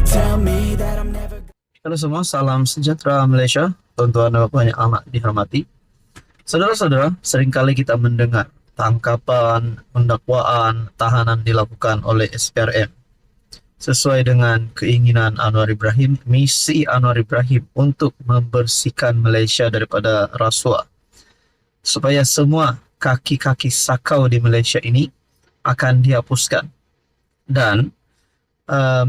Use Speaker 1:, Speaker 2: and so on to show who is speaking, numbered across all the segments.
Speaker 1: They tell me that I'm never.
Speaker 2: Halo semua, salam sejahtera Malaysia, tuan-tuan dan puan yang amat dihormati. Saudara-saudara, seringkali kita mendengar tangkapan, pendakwaan, tahanan dilakukan oleh SPRM. Sesuai dengan keinginan Anwar Ibrahim, misi Anwar Ibrahim untuk membersihkan Malaysia daripada rasuah. Supaya semua kaki-kaki sakau di Malaysia ini akan dihapuskan. Dan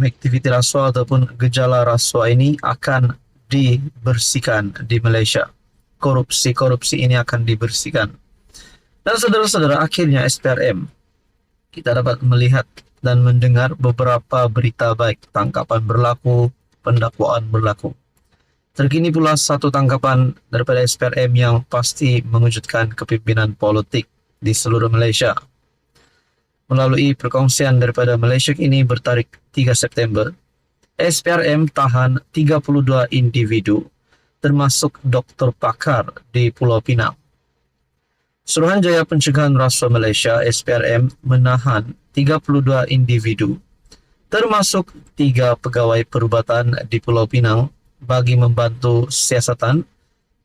Speaker 2: aktiviti rasuah ataupun gejala rasuah ini akan dibersihkan di Malaysia. Korupsi-korupsi ini akan dibersihkan. Dan saudara-saudara, akhirnya SPRM kita dapat melihat dan mendengar beberapa berita baik. Tangkapan berlaku, pendakwaan berlaku. Terkini pula satu tangkapan daripada SPRM yang pasti mengejutkan kepimpinan politik di seluruh Malaysia. Melalui perkongsian daripada Malaysia ini bertarikh 3 September, SPRM tahan 32 individu termasuk doktor pakar di Pulau Pinang. Suruhanjaya Pencegahan Rasuah Malaysia SPRM menahan 32 individu termasuk 3 pegawai perubatan di Pulau Pinang bagi membantu siasatan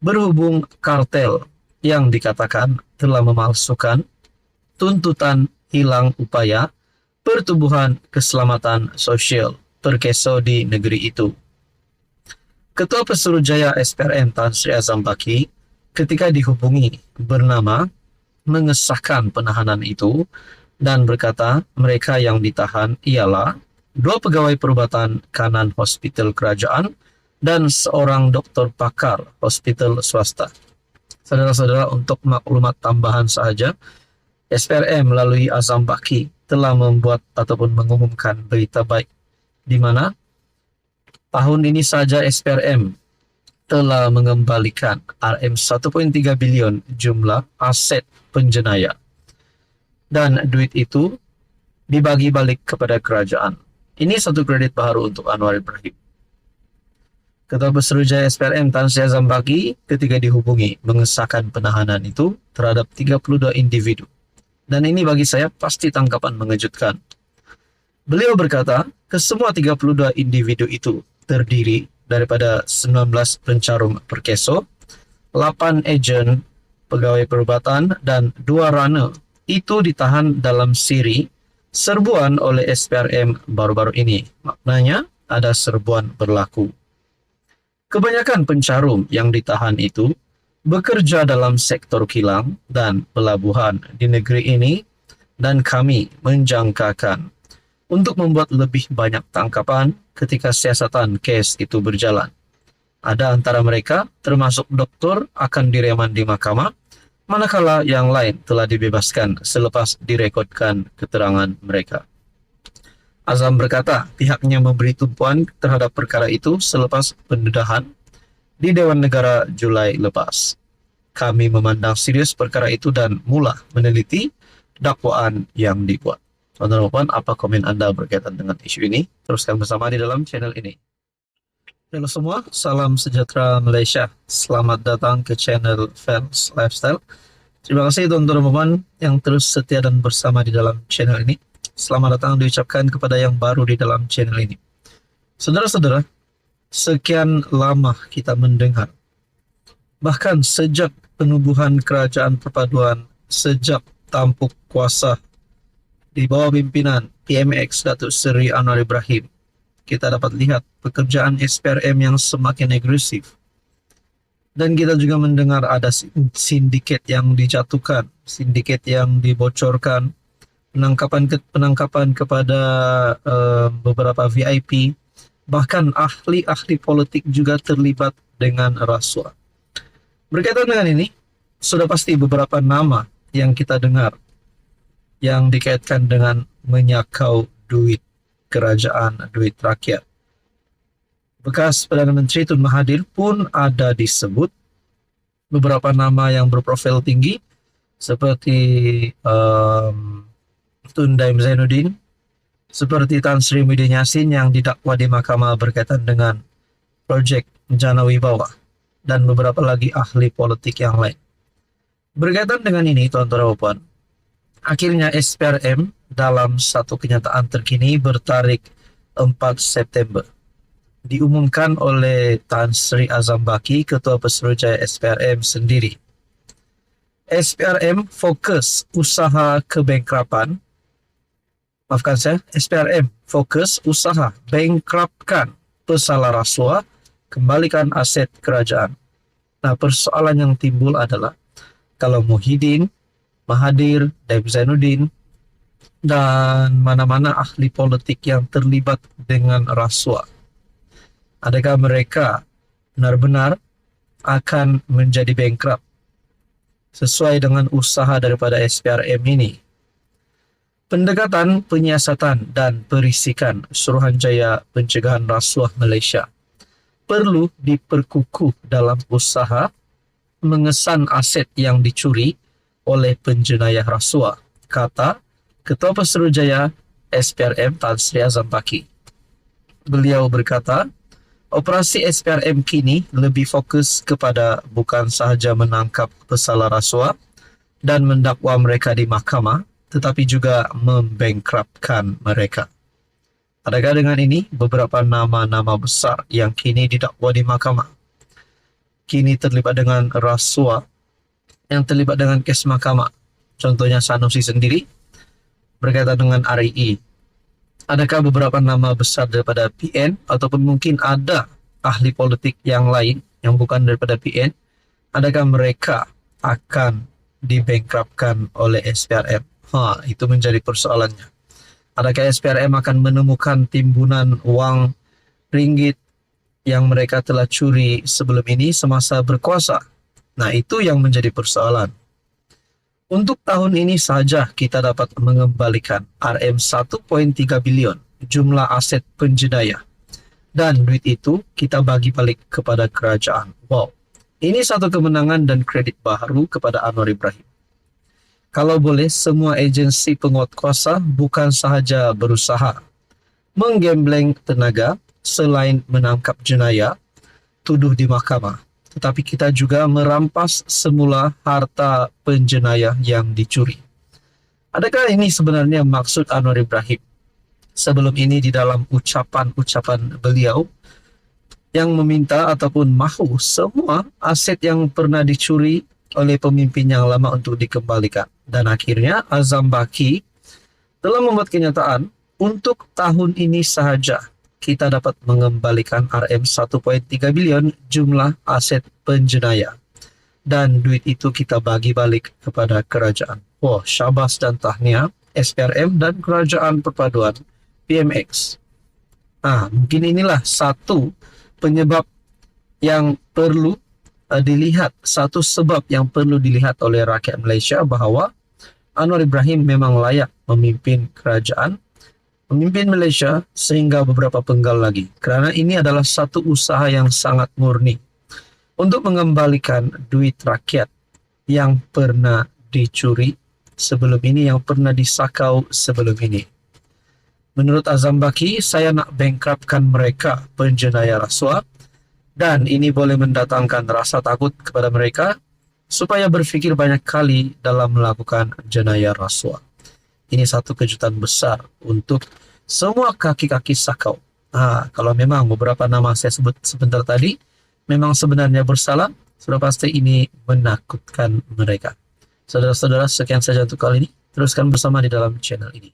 Speaker 2: berhubung kartel yang dikatakan telah memalsukan tuntutan hilang upaya pertubuhan keselamatan sosial Perkeso di negeri itu. Ketua Pesuruhjaya SPRM Tan Sri Azam Baki ketika dihubungi bernama mengesahkan penahanan itu dan berkata mereka yang ditahan ialah 2 pegawai perubatan kanan hospital kerajaan dan seorang doktor pakar hospital swasta. Saudara-saudara, untuk maklumat tambahan sahaja, SPRM melalui Azam Baki telah membuat ataupun mengumumkan berita baik di mana tahun ini saja SPRM telah mengembalikan RM1.3 bilion jumlah aset penjenayah. Dan duit itu dibagi balik kepada kerajaan. Ini satu kredit baru untuk Anwar Ibrahim. Ketua Pesuruhjaya SPRM Tan Sri Azam Baki ketika dihubungi mengesahkan penahanan itu terhadap 32 individu. Dan ini bagi saya pasti tangkapan mengejutkan. Beliau berkata, kesemua 32 individu itu terdiri daripada 19 pencarum Perkeso, 8 ejen pegawai perubatan, dan 2 runner. Itu ditahan dalam siri serbuan oleh SPRM baru-baru ini. Maknanya ada serbuan berlaku. Kebanyakan pencarum yang ditahan itu bekerja dalam sektor kilang dan pelabuhan di negeri ini dan kami menjangkakan untuk membuat lebih banyak tangkapan ketika siasatan kes itu berjalan. Ada antara mereka, termasuk doktor, akan direman di mahkamah, manakala yang lain telah dibebaskan selepas direkodkan keterangan mereka. Azam berkata pihaknya memberi tumpuan terhadap perkara itu selepas pendedahan di Dewan Negara Julai lepas. Kami memandang serius perkara itu dan mula meneliti dakwaan yang dibuat. Tuan-tuan, apa komen Anda berkaitan dengan isu ini? Teruskan bersama di dalam channel ini. Halo semua, salam sejahtera Malaysia. Selamat datang ke channel Fans Lifestyle. Terima kasih tuan-tuan yang terus setia dan bersama di dalam channel ini. Selamat datang diucapkan kepada yang baru di dalam channel ini. Saudara-saudara, sekian lama kita mendengar, bahkan sejak penubuhan kerajaan perpaduan, sejak tampuk kuasa di bawah pimpinan PMX Datuk Seri Anwar Ibrahim, kita dapat lihat pekerjaan SPRM yang semakin agresif. Dan kita juga mendengar ada sindiket yang dijatuhkan, sindiket yang dibocorkan, penangkapan kepada beberapa VIP, bahkan ahli-ahli politik juga terlibat dengan rasuah. Berkaitan dengan ini, sudah pasti beberapa nama yang kita dengar yang dikaitkan dengan menyakau duit kerajaan, duit rakyat. Bekas Perdana Menteri Tun Mahathir pun ada disebut. Beberapa nama yang berprofil tinggi seperti Tun Daim Zainuddin, seperti Tan Sri Muhyiddin Yassin yang didakwa di mahkamah berkaitan dengan projek Jana Wibawa, dan beberapa lagi ahli politik yang lain. Berkaitan dengan ini, tuan-tuan dan puan, akhirnya SPRM dalam satu kenyataan terkini bertarik 4 September diumumkan oleh Tan Sri Azam Baki, Ketua Pesuruhjaya SPRM sendiri. SPRM fokus usaha kebankrapan. Maafkan saya, SPRM fokus usaha bankruptkan pesalah rasuah, kembalikan aset kerajaan. Nah, persoalan yang timbul adalah kalau Muhyiddin, Mahathir, Deb Zainuddin, dan mana-mana ahli politik yang terlibat dengan rasuah, adakah mereka benar-benar akan menjadi bankrupt sesuai dengan usaha daripada SPRM ini? Pendekatan penyiasatan dan perisikan Suruhanjaya Pencegahan Rasuah Malaysia perlu diperkukuh dalam usaha mengesan aset yang dicuri oleh penjenayah rasuah, kata Ketua Pesuruhjaya SPRM Tan Sri Azam Baki. Beliau berkata, operasi SPRM kini lebih fokus kepada bukan sahaja menangkap pesalah rasuah dan mendakwa mereka di mahkamah, tetapi juga membankruptkan mereka. Adakah dengan ini beberapa nama-nama besar yang kini didakwa di mahkamah, kini terlibat dengan rasuah, yang terlibat dengan kes mahkamah, contohnya Sanusi sendiri berkaitan dengan RIE. Adakah beberapa nama besar daripada PN ataupun mungkin ada ahli politik yang lain yang bukan daripada PN, adakah mereka akan dibankruptkan oleh SPRM? Itu menjadi persoalannya. Adakah SPRM akan menemukan timbunan wang ringgit yang mereka telah curi sebelum ini semasa berkuasa? Nah, itu yang menjadi persoalan. Untuk tahun ini saja kita dapat mengembalikan RM1.3 bilion jumlah aset penjenayah. Dan duit itu kita bagi balik kepada kerajaan. Wow, ini satu kemenangan dan kredit baru kepada Anwar Ibrahim. Kalau boleh, semua agensi penguat kuasa bukan sahaja berusaha menggembleng tenaga selain menangkap jenayah, tuduh di mahkamah, tetapi kita juga merampas semula harta penjenayah yang dicuri. Adakah ini sebenarnya maksud Anwar Ibrahim? Sebelum ini di dalam ucapan-ucapan beliau yang meminta ataupun mahu semua aset yang pernah dicuri oleh pemimpin yang lama untuk dikembalikan. Dan akhirnya Azam Baki telah membuat kenyataan untuk tahun ini sahaja kita dapat mengembalikan RM1.3 bilion jumlah aset penjenayah. Dan duit itu kita bagi balik kepada kerajaan. Wah, syabas dan tahniah SPRM dan Kerajaan Perpaduan PMX. Mungkin inilah satu penyebab yang perlu dilihat, satu sebab yang perlu dilihat oleh rakyat Malaysia bahawa Anwar Ibrahim memang layak memimpin kerajaan, memimpin Malaysia sehingga beberapa penggal lagi. Kerana ini adalah satu usaha yang sangat murni untuk mengembalikan duit rakyat yang pernah dicuri sebelum ini, yang pernah disakau sebelum ini. Menurut Azam Baki, saya nak bankruptkan mereka penjenayah rasuah, dan ini boleh mendatangkan rasa takut kepada mereka supaya berfikir banyak kali dalam melakukan jenayah rasuah. Ini satu kejutan besar untuk semua kaki-kaki sakau. Kalau memang beberapa nama saya sebut sebentar tadi memang sebenarnya bersalah, sudah pasti ini menakutkan mereka. Saudara-saudara, sekian saja untuk kali ini. Teruskan bersama di dalam channel ini.